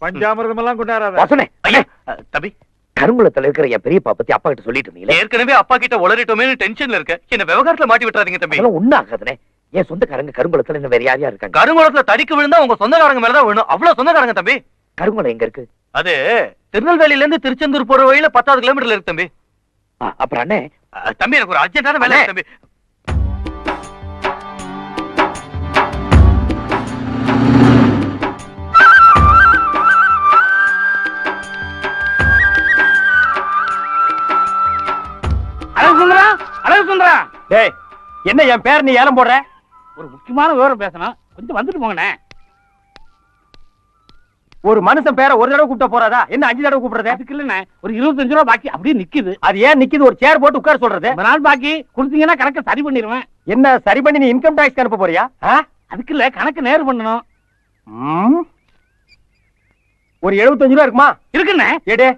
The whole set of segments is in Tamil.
பஞ்சாமிரதம் எல்லாம் கொண்டாடாத. தம்பி, கருங்குளத்துல இருக்கிற என் பெரியப்பா பத்தி அப்பா கிட்ட சொல்லிட்டு இருந்தீங்களே. ஏற்கனவே அப்பா கிட்ட உளறிட்டோமே டென்ஷன்ல இருக்க. என்ன விவகாரத்துல மாட்டி விட்டுறாதீங்க தம்பி. ஒண்ணு ஆகாதுனே. என் சொந்தக்காரங்க கருங்குளத்துல இன்னும் வேற யார் இருக்காங்க? கருங்குளத்துல தடிக்கு விழுந்தா உங்க சொந்தக்காரங்க மேலதான் விழுணும். அவ்வளவு சொந்தக்காரங்க தம்பி. கருங்குளம் எங்க இருக்கு? அது திருநெல்வேலியில இருந்து திருச்செந்தூர் போற வழியில 10 கிலோமீட்டர்ல இருக்கு தம்பி. அப்புறம் அண்ணே தம்பி, எனக்கு ஒரு அர்ஜென்டான வேலை தம்பி. என்ன என் பேர் நீ ஏலம் போடுற? ஒரு முக்கியமான விவரம் பேசணும், கொஞ்சம் வந்துட்டு போங்கண்ணே. ஒரு மனுஷன் பேரை ஒரு தடவை கூப்பிட்ட போறாதா? என்ன 5 தடவை கூப்பிடுறது? அதுக்கு இல்லண்ணே, ஒரு 25 ரூபா பாக்கி அப்படியே நிக்குது. அது ஏன் நிக்குது? ஒரு சேர் போட்டு உட்கார சொல்றது. நாள் பாக்கி கொடுத்தீங்கன்னா கணக்கு சரி பண்ணிடுவேன். என்ன சரி பண்ணி நீ இன்கம் டாக்ஸ் அனுப்ப போறியா? அதுக்கு இல்ல, கணக்கு நேர் பண்ணணும். ஒரு 75 ரூபா இருக்குமா? இருக்குண்ணே. எடு,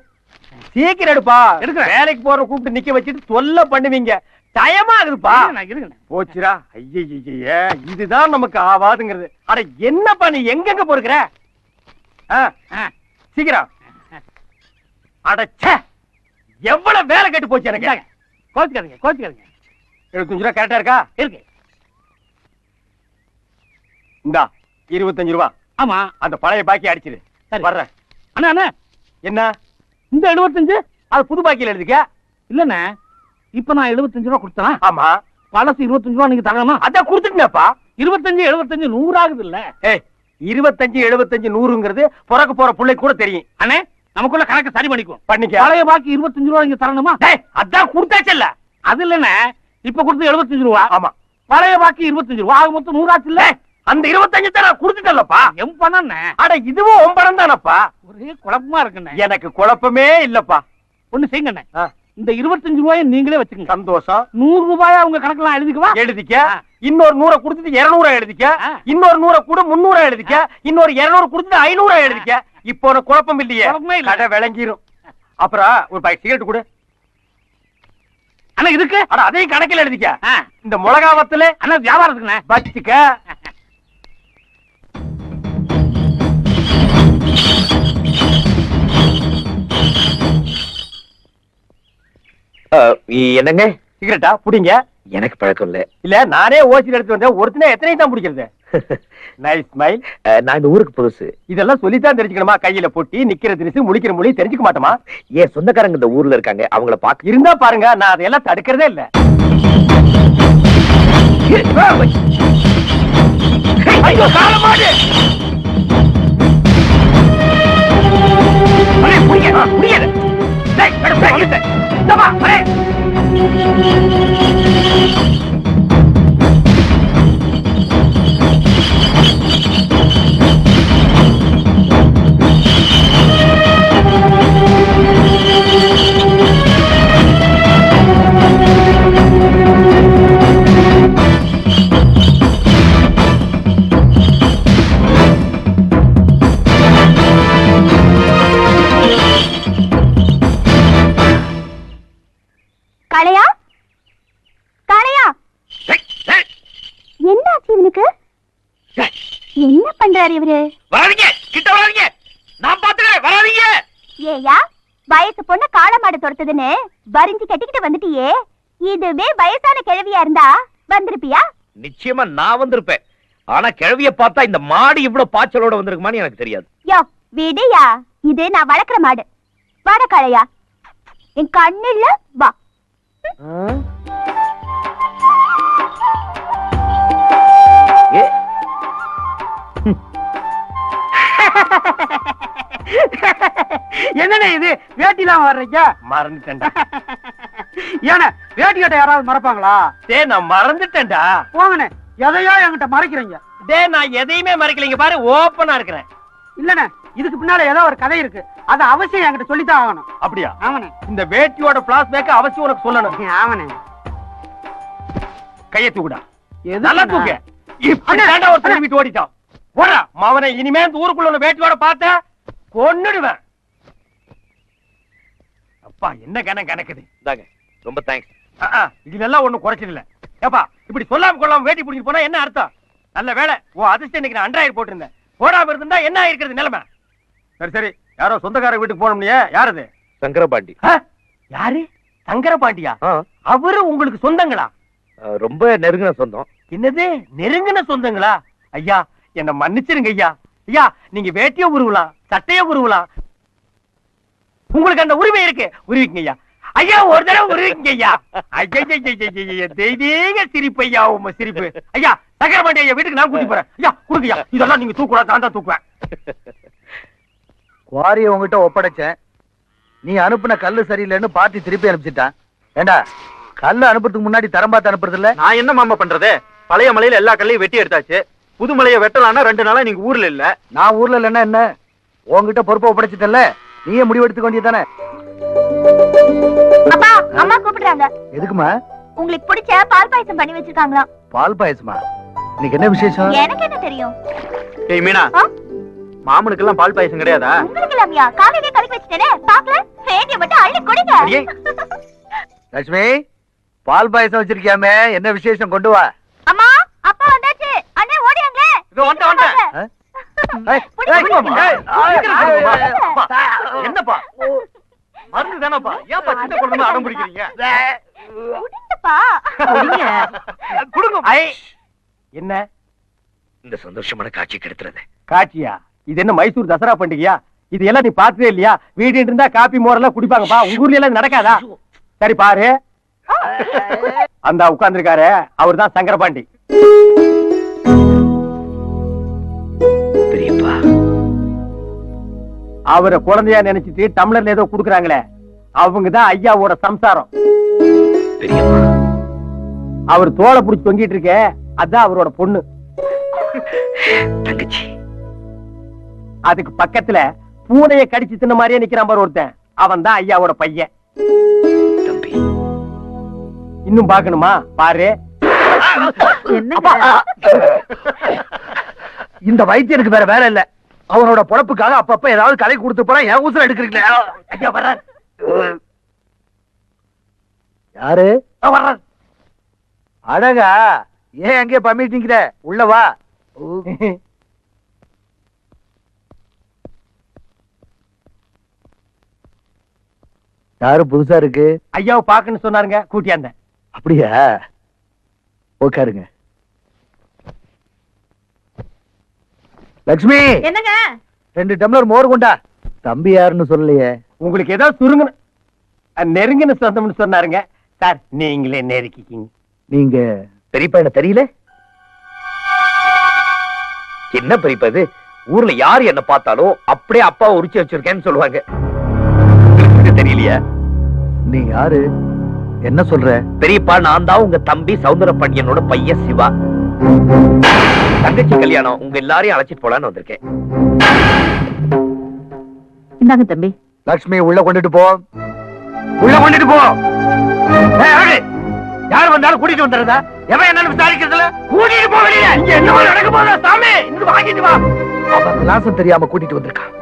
சீக்கிரம் எடுப்பா. எடுக்கிறேன். வேலைக்கு போற கூப்பிட்டு நிக்க வச்சுட்டு தொல்லை பண்ணுவீங்க. டயமா இருக்குப்பா. போச்சுரா. ஐய, இதுதான் நமக்கு ஆவாதுங்கிறது. அட என்னப்பா நீ எங்கெங்க போறீங்க? சீக்கிரம். அடச்சே, எவ்வளவு வேலை கெட்டு போச்சு எனக்கு. கோச்சுக்காதீங்க, கோச்சுக்காதீங்க. 75 ரூபா கரெக்டா இருக்கா? இருக்கு. இந்தா 25 ரூபா. ஆமா, அந்த பழைய பாக்கி அடிச்சிரு. வர்றேன். அண்ணா அண்ணா, என்ன இந்த 75? அது புது பாக்கியில எழுதிக்க. இல்லண்ணே, இப்ப நான் 75 ரூபா கொடுத்தேன். ஆமா, பழசு 25 ரூபா நீங்க தரணுமா? அதான் கொடுத்துட்டேன்ப்பா. 25 75 100 ஆகுது இல்ல? 25 75 100ங்கிறது பிறக்க போற பிள்ளை கூட தெரியும். அண்ணே, நமக்குள்ள கணக்கு சரி பண்ணிக்கும். பண்ணிக்க. பழைய பாக்கி 25 ரூபா நீங்க தரணுமா? அதான் கொடுத்தாச்சல்ல. அது இல்லண்ணே, இப்ப கொடுத்து 75 ரூபா. ஆமா, பழைய பாக்கி 25 ரூபா. ஆக மொத்தம் 100 ஆச்சு இல்ல? அந்த 25 தான் நான் கொடுத்துட்டேன்லப்பா. எம் பணம். அட இதுவும் உன் பணம் தானப்பா. ஒரே குழப்பமா இருக்குண்ணே. எனக்கு குழப்பமே இல்லப்பா. ஒண்ணு செய்யுங்கண்ணே, இந்த 25 ரூபாயை நீங்களே வச்சுக்கோங்க. சந்தோஷம். 100 ரூபாயா உங்க கணக்கெல்லாம் எழுதிக்குவா? எழுதிக்க. இன்னொரு 100 கொடுத்துட்டு 200 எழுதிக்க. இன்னொரு 100 கூட 300 எழுதிக்க. இன்னொரு 200 கொடுத்துட்டு 500 எழுதிக்க. இப்போ ஒரு குழப்பம் இல்லையே. கடை விளங்கிரும். அப்புறம் ஒரு பாக்கெட் சிகரெட் கொடு. அண்ணா இதுக்கு? அட அதையும் கணக்கில் எழுதிக்க. இந்த மிளகாவத்துல அண்ணா வியாபாரத்துக்குண்ணே வச்சுக்க. என்னங்க சிகரெட்டா? புடிங்க. எனக்கு பழக்கம் இல்ல. இல்ல, நானே ஓசி எடுத்து வந்தேன். ஒருத்தனே எத்தனை தான் பிடிக்கிறது? Nice smile. நான் இந்த ஊருக்கு புதுசு. இதெல்லாம் சொல்லித்தான் தெரிஞ்சுக்கணுமா? கையில பொட்டி, நிக்கிற திரிசு, முழிக்கிற மொழி தெரிஞ்சுக்க மாட்டோமா? ஏன் சொந்தக்காரங்க இந்த ஊர்ல இருக்காங்க, அவங்கள பாக்க இருந்தா பாருங்க. நான் அதையெல்லாம் தடுக்கிறதே இல்ல. ஐயோ காலமாடு. புரியல. காளையா, காளையா, என்னாச்சு இவனுக்கு? என்ன பண்றாரு இவரு? வராதீங்க, கிட்ட வராதீங்க. நான் பாத்துக்கிறேன், வராதீங்க. ஏயா, வயசு பொண்ணு காளமாடு தொடுத்ததுன்னு வரிஞ்சு கட்டிக்கிட்டு வந்துட்டியே. இதுவே வயசான கிழவியா இருந்தா வந்திருப்பியா? நிச்சயமா நான் வந்திருப்பேன். ஆனா கிழவிய பார்த்தா இந்த மாடு இவ்வளவு பாய்ச்சலோட வந்திருக்குமான்னு எனக்கு தெரியாது. யோ விடுயா, இது நான் வளர்க்கிற மாடு. வாட காளையா, என் கண்ணுல வா. என்னண்ணே இது? வேட்டிலாம் வர்றீங்க? மறந்துட்டேன்டா. ஏன்னா வேட்டி கட்ட யாராவது மறப்பாங்களா? நான் மறந்துட்டேன்டா. போங்கண்ணே, எதையோ என்கிட்ட மறைக்கிறீங்க. நான் எதையுமே மறைக்கலைங்க பாரு, ஓப்பனா இருக்கிறேன். இல்லண்ணே, இதுக்கு பின்னால ஏதோ ஒரு கதை இருக்கு. அது அவசியம் என்கிட்ட சொல்லித்தான் ஆகணும். அப்படியா? ஆமாண்ணே. இந்த வேட்டியோட பிளாஷ்பேக் அவசியம் உனக்கு சொல்லணும். ஆமாண்ணே. கையை தூக்குடா. நல்லா தூக்கு. இப்ப ஒரு திரும்பிட்டு ஓடிட்டான். போடா மவனை. இனிமே இந்த ஊருக்குள்ள வேட்டியோட பார்த்த கொன்னுடுவேன். அப்பா என்ன கணக்குது. ரொம்ப தேங்க்ஸ். இதுல ஒண்ணும் குறைச்சது இல்ல. ஏப்பா இப்படி சொல்லாம கொள்ளாம வேட்டி பிடிச்சிட்டு போனா என்ன அர்த்தம்? நல்ல வேலை, ஓ அதிர்ஷ்டம் இன்னைக்கு நான் 100 போட்டிருந்தேன். போடாம இருந்தா என்ன ஆயிருக்கிறது நிலைமை? சரி சரி, யாரோ சொந்தக்கார வீட்டுக்கு போனோம்னியே, யார் அது? சங்கரபாண்டி. யாரு? சங்கரபாண்டியா? அவரு உங்களுக்கு சொந்தங்களா? ரொம்ப நெருங்கின சொந்தம். என்னது நெருங்கின சொந்தங்களா? ஐயா என்ன மன்னிச்சிருங்க ஐயா. ஐயா நீங்க வேட்டிய உருவலாம், சட்டைய உருவலாம், உங்களுக்கு அந்த உரிமை இருக்கு, உருவிக்குங்க ஐயா. ஐயா ஒரு தடவை உருவிக்குங்க ஐயா. ஐயா தெய்வீக சிரிப்பு ஐயா, உங்க சிரிப்பு. ஐயா சங்கரபாண்டி ஐயா வீட்டுக்கு நான் கூட்டி போறேன். ஐயா கொடுங்க ஐயா, இதெல்லாம் நீங்க தூக்கூடாது, நான் தான் தூக்குவேன். குவாரிய உங்ககிட்ட ஒப்படைச்சேன், நீ அனுப்புன கல்லு சரியில்லைன்னு பார்ட்டி திருப்பி அனுப்பிச்சிட்டான். ஏண்டா கல்லு அனுப்புறதுக்கு முன்னாடி தரம் பார்த்து அனுப்புறது இல்ல? நான் என்ன மாமா பண்றது? பழைய மலையில எல்லா கல்லையும் வெட்டி எடுத்தாச்சு. புது மலையை வெட்டலாம்னா 2 நாளா நீங்க ஊர்ல இல்ல. நான் ஊர்ல இல்லைன்னா என்ன, உங்ககிட்ட பொறுப்பை ஒப்படைச்சிட்டல, நீயே முடிவு எடுத்துக்க வேண்டியதானே. அப்பா அம்மா கூப்பிடுறாங்க. எதுக்குமா? உங்களுக்கு பிடிச்ச பால் பாயசம் பண்ணி வச்சிருக்காங்களாம். பால் பாயசமா? இன்னைக்கு என்ன விசேஷம்? எனக்கு என்ன தெரியும்? ஏய் மீனா, மாமனுக்கு எல்லாம் பால் பாயசம் கிடையாதா? உங்களுக்கு இல்லாமையா? காலையிலே கலக்கி வச்சிட்டேனே, பாக்கல? வேண்டிய மட்டும் அள்ளி குடிங்க. லட்சுமி, பால் பாயசம் வச்சிருக்கியாமே, என்ன விசேஷம்? கொண்டு வா. அம்மா அப்பா வந்தாச்சு. அண்ணே ஓடியாங்களே. இதோ வந்துட்டேன். என்னப்பா மருந்து தானப்பா, ஏன்பா சின்ன குழந்தை அடம் பிடிக்கிறீங்க? என்ன இந்த சந்தோஷமான காட்சி கெடுத்துறது காட்சியா? இது என்ன மைசூர் தசரா பண்டிகையா? இது எல்லாம் நீ பார்த்ததே இல்லையா? வீடு இருந்தா காப்பி மோரெல்லாம் குடிப்பாங்கப்பா, உங்க ஊர்ல எல்லாம் நடக்காதா? சரி பாரு, அந்த உட்கார்ந்துருக்காரு அவர்தான் சங்கரபாண்டி. பெரியப்பா, அவரை குழந்தையா நினைச்சிட்டு டம்ளர்ல ஏதோ குடுக்குறாங்களே, அவங்கதான் ஐயாவோட சம்சாரம். பெரியப்பா, அவர் தோலை புடிச்சு தொங்கிட்டு இருக்க, அதான் அவரோட பொண்ணு தங்கச்சி. அதுக்கு பக்கத்துல பூனையை கடிச்சு தின்ன மாதிரியே நிக்கிறான் பாரு ஒருத்தன், அவன் தான் ஐயாவோட பையன். தம்பி, இன்னும் பாக்கணுமா? பாரு. இந்த வைத்தியனுக்கு வேற வேலை இல்ல, அவனோட பொழப்புக்காக அப்பப்ப ஏதாவது கலை கொடுத்து போறான். என் ஊசல் எடுக்கிறீங்களே. ஐயா வர்றார். யாரு? வர்றார். அழகா, ஏன் அங்கே பம்மிட்டு நிக்கிற? உள்ள வா. யாரு புதுசா இருக்கு? ஐயாவை பாக்கன்னு சொன்னாருங்க, கூட்டியாந்த. அப்படியா? உட்காருங்க. லட்சுமி, என்னங்க? 2 டம்ளர் மோர் கொண்டா. தம்பி யாருன்னு சொல்லலையே. உங்களுக்கு ஏதாவது சுருங்கன்னு நெருங்கின சொந்தம்னு சொன்னாருங்க. சார் நீங்களே நெருக்கிக்கிங்க. நீங்க பெரியப்பா என்ன தெரியல? என்ன பெரியப்பா இது? ஊர்ல யாரு என்ன பார்த்தாலும் அப்படியே அப்பா உரிச்சு வச்சிருக்கேன்னு சொல்லுவாங்க. தெரியலையா? நீ யாரு? என்ன சொல்ற? பெரியப்பா, நான் தான் உங்க தம்பி சௌந்தரபாண்டியனோட பையன் சிவா. தங்கச்சி கல்யாணம், உங்க எல்லாரையும் அழைச்சிட்டு போலான்னு வந்திருக்கேன். இந்தாங்க தம்பி. லட்சுமி உள்ள கொண்டுட்டு போ. உள்ள கொண்டுட்டு போ. யார் வந்தாலும் கூட்டிட்டு வந்துடுறதா? எவன் என்னன்னு விசாரிக்கிறதுல கூட்டிட்டு போ வெளியே. இங்க என்ன நடக்க போதா சாமி? இங்க வாங்கிட்டு வா. அவன் விலாசம் தெரியாம கூட்டிட்டு வந்திருக்கான்.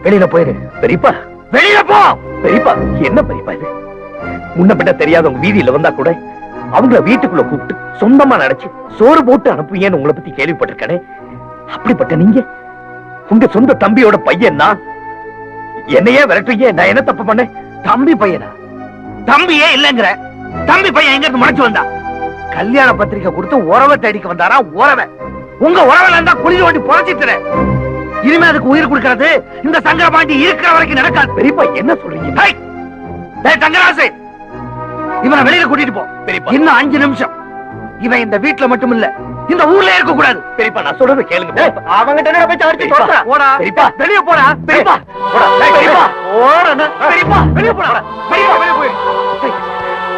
வெளியில போயிரு. பெரியப்பா, வெளியில போ. பெரியப்பா, என்ன பெரியப்பா இது? முன்ன பின்ன தெரியாதவங்க வீதியில வந்தா கூட அவங்கள வீட்டுக்குள்ள கூப்பிட்டு சொந்தமா நினைச்சு சோறு போட்டு அனுப்புவீங்கன்னு உங்களை பத்தி கேள்விப்பட்டிருக்கானே. அப்படிப்பட்ட நீங்க உங்க சொந்த தம்பியோட பையன் தான் என்னையே விரட்டுவீங்க. நான் என்ன தப்பு பண்ணேன்? தம்பி பையனா? தம்பியே இல்லங்கிற. தம்பி பையன் எங்க இருந்து முளைச்சு வந்தா? கல்யாண பத்திரிக்கை கொடுத்து உறவை தேடிக்க வந்தாரா? உறவை உங்க உறவுல இருந்தா குளிர் ஓட்டி பொழைச்சிட்டு இனிமே அதுக்கு உயிர் கொடுக்கறது இந்த சங்கரபாண்டி இருக்கிற வரைக்கும் நடக்காது. பெரியப்பா, என்ன சொல்றீங்க? தங்கராசு, இவனை வெளியில கூட்டிட்டு போ. பெரியப்பா, இன்னும் 5 நிமிஷம் இவன் இந்த வீட்டுல மட்டும் இல்ல, இந்த ஊர்ல இருக்க கூடாது. பெரியப்பா, நான் சொல்றது கேளுங்க. அவங்கிட்ட என்ன போய் அடிச்சு போடா. போடா பெரியப்பா, வெளிய போடா. பெரியப்பா, போடா. பெரியப்பா, போடா. பெரியப்பா வெளிய போடா. பெரியப்பா வெளிய போய்.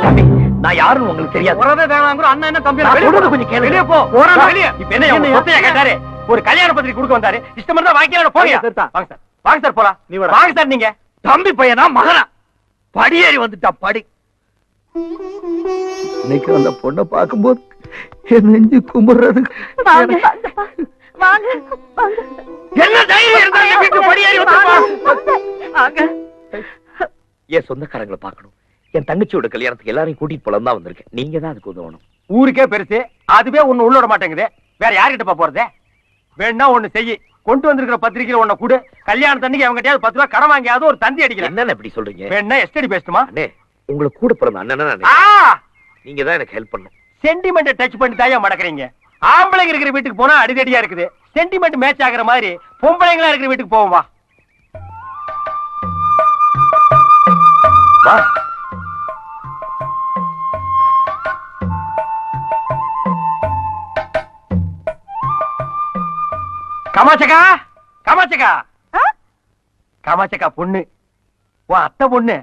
தம்பி, நான் யாருன்னு உங்களுக்கு தெரியாது. உறவே வேணாங்கற அண்ணன் என்ன தம்பி? நான் சொல்றது கொஞ்சம் கேளுங்க. வெளிய போ. போடா வெளிய. இப்போ என்ன உங்க சொத்தையா கேட்டாரு? ஒரு கல்யாண பத்திரிக்கை கொடுக்க வந்தாரு. இஷ்டம் இருந்தா வாங்கிக்கலாம். போங்க. வாங்க சார். வாங்க சார் போலாம். நீ வர. வாங்க சார். நீங்க தம்பி பையனா மகனா? படியேறி வந்துட்டா படி. இன்னைக்கு அந்த பொண்ணை பார்க்கும்போது என் நெஞ்சு கும்பிடுறது. வாங்க வாங்கப்பா. வாங்க வாங்க. என்ன தைரியம் இருந்தா என் வீட்டு படியேறி வந்துப்பா. வாங்க. என் சொந்தக்காரங்களை பார்க்கணும். என் தங்கச்சியோட கல்யாணத்துக்கு எல்லாரையும் கூட்டிட்டு போலாம் தான் வந்திருக்கேன். நீங்க தான் அதுக்கு உதவணும். ஊருக்கே பெருசு, அதுவே ஒண்ணு உள்ள விட மாட்டேங்குது. வேற யார்கிட்ட போறது? வேணா ஒண்ணு செய்யி. கொண்டு வந்திருக்கிற பத்திரிக்கையில உன்னை கூட கல்யாணத்தன்னைக்கு அவங்க கிட்டயாவது 10 ரூபாய் கடன் வாங்கியாவது ஒரு தந்தி அடிக்கிறேன். என்னன்னு இப்படி சொல்றீங்க? வேணா எஸ்டடி பேசட்டுமா? அண்ணே, உங்களுக்கு கூட பிறந்த அண்ணனா நீங்க தான் எனக்கு ஹெல்ப் பண்ணும். சென்டிமெண்ட் டச் பண்ணி தாயா மடக்குறீங்க. ஆம்பளைங்க இருக்கிற வீட்டுக்கு போனா அடிதடியா இருக்குது. சென்டிமெண்ட் மேட்ச் ஆகுற மாதிரி பொம்பளைங்களா இருக்கிற வீட்டுக்கு போவோம் வா. வா. காமாட்சக்கா, காமாட்சக்கா, காமாட்சக்கா பொண்ணு, உன் அத்தை பொண்ணு.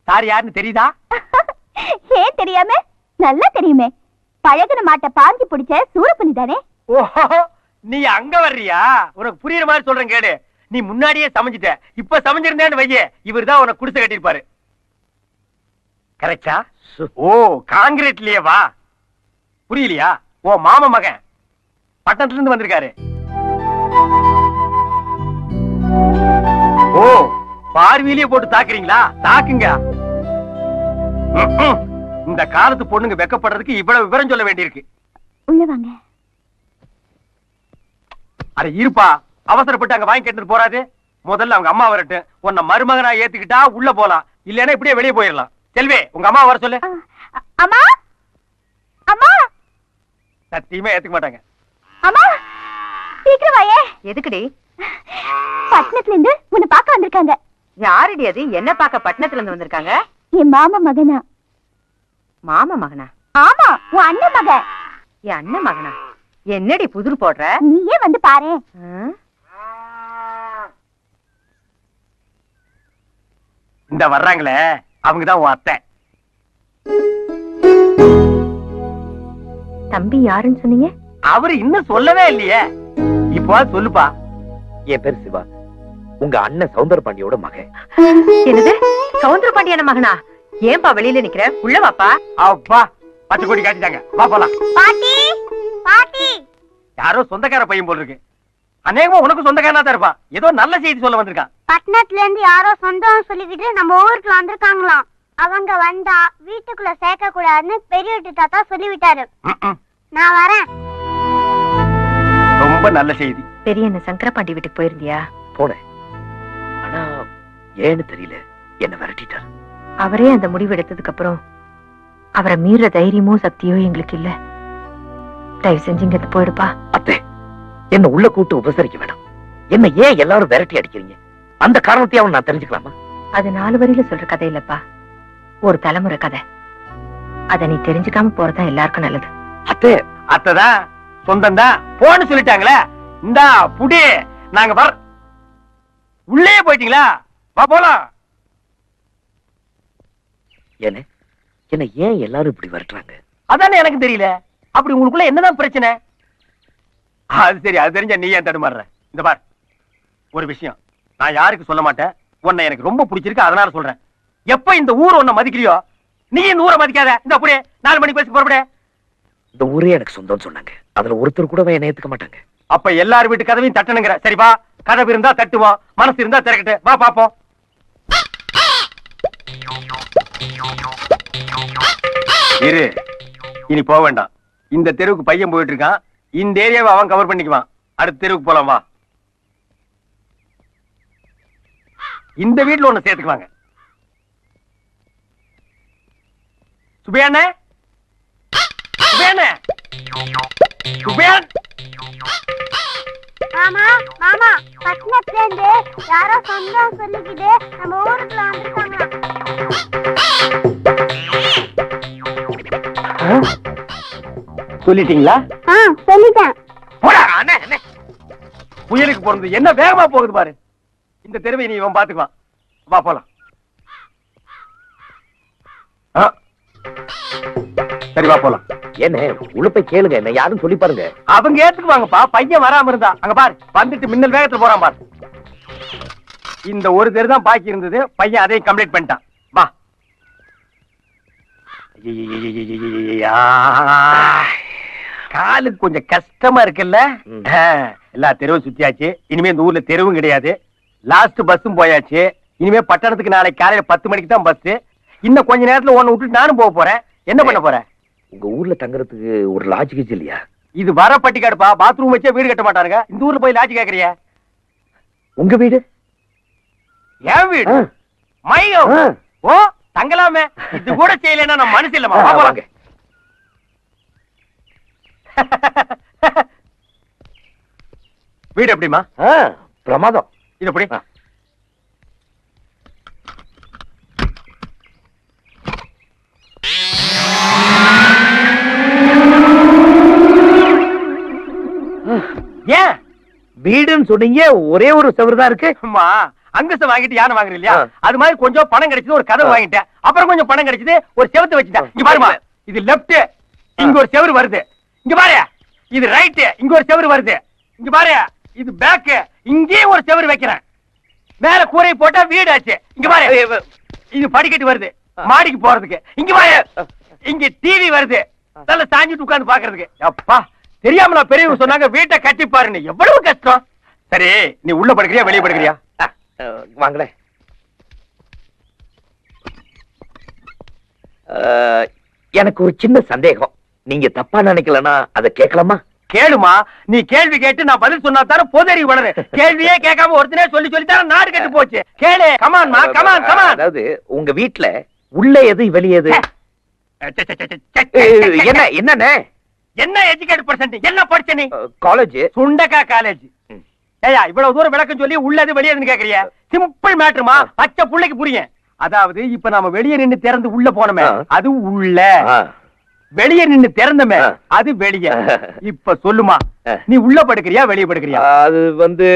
சார் யாருன்னு தெரியுதா? ஏன் தெரியாம? நல்லா தெரியுமே. பழகுன மாட்டை பாஞ்சி பிடிச்ச சூரப்புலி தானே. ஓஹோ, நீ அங்க வர்றியா? உனக்கு புரியுற மாதிரி சொல்றேன் கேடு. நீ முன்னாடியே சமைஞ்சிட்ட. இப்ப சமைஞ்சிருந்தேன்னு வையே, இவர்தான் உனக்கு குடிசை கட்டிருப்பாரு. கரெக்டா? ஓ, காங்கிரீட்லயே வா. புரியலையா? ஓ மாமா மகன் பட்டணத்துல இருந்து வந்திருக்காரு. ஓ, பார்வையிலேயே போட்டு தாக்குறீங்களா? தாக்குங்க. இந்த காலத்து பொண்ணுங்க வெக்கப்படுறதுக்கு இவ்வளவு விவரம் சொல்ல வேண்டியிருக்கு. உள்ள வாங்க. அட இருப்பா, அவசரப்பட்டு அங்க வாங்கி கேட்டு போறாது. முதல்ல அவங்க அம்மா வரட்டும். உன்னை மருமகனா ஏத்துக்கிட்டா உள்ள போலாம், இல்லன்னா இப்படியே வெளியே போயிடலாம். செல்வி, உங்க அம்மா வர சொல்லு. அம்மா, அம்மா. சத்தியமா ஏத்துக்க மாட்டாங்க. அம்மா, சீக்கிரம் வாயே. எதுக்குடி? பட்டணத்துல இருந்து உன்னை பார்க்க வந்திருக்காங்க. யாருடி அது? என்ன பார்க்க பட்டணத்துல இருந்து வந்திருக்காங்க? என் மாமா மகனா. மாமா மகனா? ஆமா, உன் அண்ணன் மகன். என் அண்ணன் மகனா? என்னடி புதிர் போடுற? நீயே வந்து பாரு. இந்த வர்றாங்களே, அவங்கதான் உன் அத்தை. தம்பி யாருன்னு சொன்னீங்க? அவரு இன்னும் சொல்லவே இல்லையே. இப்போ சொல்லுப்பா. என் பேர் சிவா, உங்க அண்ணன் சௌந்தர பாண்டியோட மகன். என்னது? சௌந்தர பாண்டியான மகனா? ஏன்பா வெளியில நிக்கிற? உள்ள வாப்பா. அப்பா, பச்சை கொடி காட்டிட்டாங்க. வா போலாம். பாட்டி, பாட்டி. யாரோ சொந்தக்கார பையன் போல இருக்கு. அநேகமா உனக்கு சொந்தக்காரனா தான் இருப்பா. ஏதோ நல்ல செய்தி சொல்ல வந்திருக்கான். பட்டணத்துல இருந்து யாரோ சொந்தம் சொல்லிக்கிட்டு நம்ம ஊருக்கு வந்திருக்காங்களாம். அவங்க வந்தா வீட்டுக்குள்ள சேர்க்க கூடாதுன்னு பெரிய வீட்டு தாத்தா சொல்லிவிட்டாரு. நான் வரேன். ரொம்ப நல்ல செய்தி. பெரிய என்ன சங்கரபாண்டி வீட்டுக்கு போயிருந்தியா? போனேன், ஆனா ஏன்னு தெரியல, என்ன விரட்டிட்டார். அவரே அந்த முடிவு எடுத்ததுக்கு அப்புறம் அவரை மீற தைரியமோ சக்தியோ எங்களுக்கு இல்ல. தயவு செஞ்சு இங்க போயிடுப்பா. அத்தை, என்ன உள்ள கூட்டு உபசரிக்க வேண்டாம். என்ன ஏன் எல்லாரும் விரட்டி அடிக்கிறீங்க? அந்த காரணத்தையாவும் நான் தெரிஞ்சுக்கலாமா? அது 4 வரியில சொல்ற கதை இல்லப்பா, ஒரு தலைமுறை கதை. அத நீ தெரிஞ்சுக்காம போறதா எல்லாருக்கும் நல்லது. அத்தை, அத்தைதான் சொந்தம் தான் போன்னு சொல்லிட்டாங்களே. இந்தா புடி, நாங்க வர. உள்ளே போயிட்டீங்களா? வா போலாம். என்ன ஏன் எல்லாரும் இப்படி விரட்டுறாங்க? அதானே எனக்கு தெரியல. அப்படி உங்களுக்குள்ள என்னதான் பிரச்சனை? அது சரி, அது தெரிஞ்சா நீ ஏன் தடுமாறுற? இந்த பார், ஒரு விஷயம் நான் யாருக்கு சொல்ல மாட்டேன். உன்னை எனக்கு ரொம்ப பிடிச்சிருக்கு, அதனால சொல்றேன். எப்ப இந்த ஊர் உன்னை மதிக்கலையோ, நீ இந்த ஊரை மதிக்காத. இந்த அப்படியே 4 மணிக்கு பேசி புறப்பட. இந்த ஊரே எனக்கு சொந்தம் சொன்னாங்க, அதுல ஒருத்தர் கூட என்ன ஏத்துக்க மாட்டாங்க. அப்ப எல்லார் வீட்டு கதவையும் தட்டணுங்கிற. சரி வா, கதவு இருந்தா தட்டுவோம், மனசு இருந்தா திறக்கட்டு. வா பாப்போம். இரு, இனி போக வேண்டாம். இந்த தெருவுக்கு பையன் போயிட்டு இருக்கான். இந்த ஏரியாவை அவன் கவர் பண்ணிக்குவான். அடுத்த தெருவுக்கு போலாம் வா. இந்த வீட்டுல ஒண்ணு சேர்த்துக்குவாங்க. சுபையானே, சுபையானே, சுபையான். மாமா, மாமா, பட்டணத்துல இருந்து யாரோ சொந்தம் சொல்லிக்கிட்டு நம்ம ஊருக்குள்ள வந்திருக்காங்க. சொல்லிட்டீங்களா? சொல்லிட்டேன். போடா, அண்ணே, அண்ணே. புயலுக்கு போறது என்ன வேகமா போகுது பாரு. இந்த தெருவை நீ இவன் பாத்துக்குவான். வா போலாம். சரி வா போலாம். என்ன உள்ள போய் கேளுங்க, என்ன யாரும் சொல்லி பாருங்க. அவங்க ஏத்துக்குவாங்கப்பா. பையன் வராம இருந்தா அங்க பாரு, வந்துட்டு மின்னல் வேகத்துல போறான் பாரு. இந்த ஒரு தெரு தான் பாக்கி இருந்தது. பையன் அதையும் கம்ப்ளீட் பண்ணிட்டான். வா. காலுக்கு கொஞ்சம் கஷ்டமா இருக்குல்ல? எல்லா தெருவும் சுத்தியாச்சு. இனிமே இந்த ஊர்ல தெருவும் கிடையாது. லாஸ்ட் பஸ்ஸும் போயாச்சு. இனிமே பட்டணத்துக்கு நாளைக்கு காலையில 10 மணிக்கு தான் பஸ். இன்னும் கொஞ்ச நேரத்துல ஒன்னு விட்டுட்டு நானும் போக போறேன். என்ன பண்ண போற? உங்க ஊர்ல தங்குறதுக்கு ஒரு லாட்ஜ் கீஜ் இல்லையா? இது வர பட்டிக்காடுப்பா, பாத்ரூம் வச்சே வீடு கட்ட மாட்டாருங்க. இந்த ஊர்ல போய் லாட்ஜ் கேக்குறிய? உங்க வீடு? என் வீடு, மை ஹவுஸ். ஓ, தங்கலாமே. இது கூட செய்யலைன்னா நம்ம மனசு இல்லமா. வாங்க. வீடு எப்படிமா? பிரமாதம். இது எப்படி? ஏன் வீடுன்னு சொன்னீங்க, ஒரே ஒரு செவரு தான் இருக்கு. அம்மா, அங்கசம் வாங்கிட்டு யானை வாங்குற இல்லையா? ஆ. அது மாதிரி கொஞ்சம் பணம் கிடைச்சது, ஒரு கதவு வாங்கிட்டேன். அப்புறம் கொஞ்சம் பணம் கிடைச்சது, ஒரு செவத்து வச்சுட்டேன். இங்க பாருமா, இது லெப்ட், இங்க ஒரு செவரு வருது. இங்க பாரு, இது ரைட், இங்க ஒரு செவரு வருது. இங்க பாரு, இது பேக், இங்கே ஒரு செவரு வைக்கிறேன். மேல கூரை போட்டா வீடு ஆச்சு. இங்க பாரு, இது படிக்கட்டு வருது மாடிக்கு போறதுக்கு. இங்க பாரு, இங்க டிவி வருது, நல்ல சாஞ்சிட்டு உட்கார்ந்து பாக்குறதுக்கு. அப்பா, தெரியாமல பெரியவங்க சொன்னாங்க வீட்டை கட்டி பாருன்னு. எவ்வளவு கஷ்டம். சரி, நீ உள்ள படுக்கிறியா வெளியே படுக்கிறியா? வாங்களே. எனக்கு ஒரு சின்ன சந்தேகம். நீங்க தப்பா நினைக்கலன்னா அதை கேட்கலாமா? கேளுமா. நீ கேள்வி கேட்டு நான் பதில் சொன்னா தானே பொதறி வளரு. கேள்வியே கேட்காம ஒருத்தனே சொல்லி சொல்லி தானே நாடு கெட்டு போச்சு. கேளு, கமான்மா, கமான் கமான். அதாவது உங்க வீட்ல உள்ள எது வெளியே எது? என்ன என்னண்ணே? என்ன எஜுகேட் பர்சன்ட், என்ன படிச்ச நீ? காலேஜ். சுண்டக்கா காலேஜ். ஏயா, இவ்வளவு தூரம் விளக்கம் சொல்லி உள்ளது வெளியேதுன்னு கேக்குறிய? சிம்பிள் மேட்டருமா, பச்சை புள்ளைக்கு புரியும். அதாவது இப்ப நாம வெளியே நின்னு திறந்து உள்ள போனோமே, அது உள்ள. வெளியே நின்னு திறந்தமே, அது வெளியே. இப்ப சொல்லுமா, நீ உள்ள படுக்கிறியா வெளியே படுக்கிறியா? அது வந்து